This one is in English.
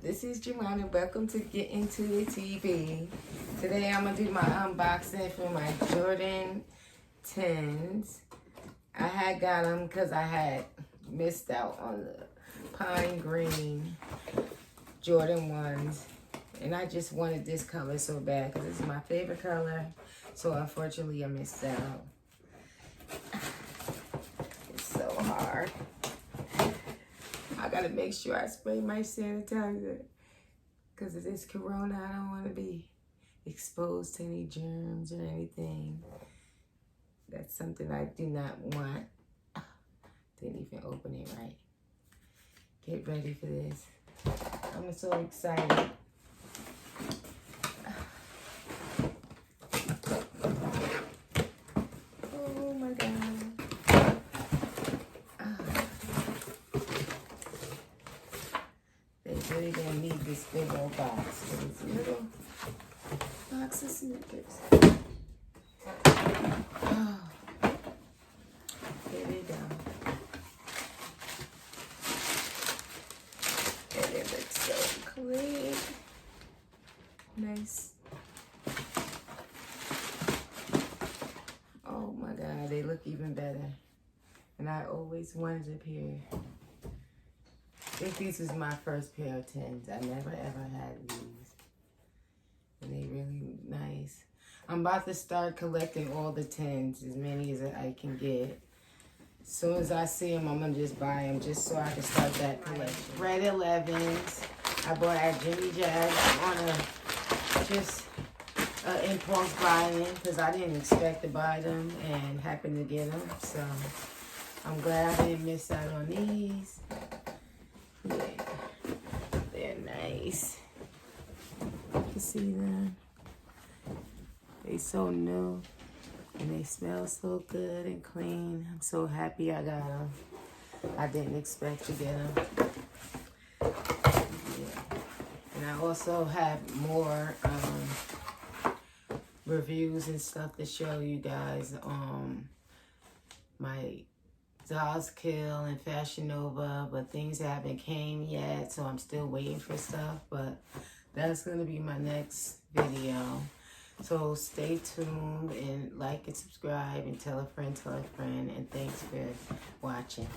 This is Jemima. Welcome to Get Into the TV. Today I'm going to do my unboxing for my Jordan 10s. I had got them because I had missed out on the pine green Jordan 1s. And I just wanted this color so bad because it's my favorite color. So unfortunately I missed out. It's so hard. I gotta make sure I spray my sanitizer because of this corona. I don't want to be exposed to any germs or anything. That's something I do not want. Didn't even open it right. Get ready for this. I'm so excited. Oh my God. Really gonna need this big old box. It's a little box of Snickers. Oh, here we go. And it looks so clean. Nice. Oh my God, they look even better. And I always wanted a pair. I think these was my first pair of 10s. I never ever had these. And they really nice. I'm about to start collecting all the 10s, as many as I can get. As soon as I see them, I'm going to just buy them just so I can start that collection. Bred 11s. I bought at Jimmy Jack's on a just impulse buying because I didn't expect to buy them and happened to get them. So I'm glad I didn't miss out on these. Yeah, they're nice. You can see them. They so new and they smell so good and clean. I'm so happy I got them. I didn't expect to get them. Yeah. And I also have more reviews and stuff to show you guys. My Dolls Kill and Fashion Nova, but things haven't came yet, so I'm still waiting for stuff, but that's going to be my next video. So stay tuned and like and subscribe and tell a friend, and thanks for watching.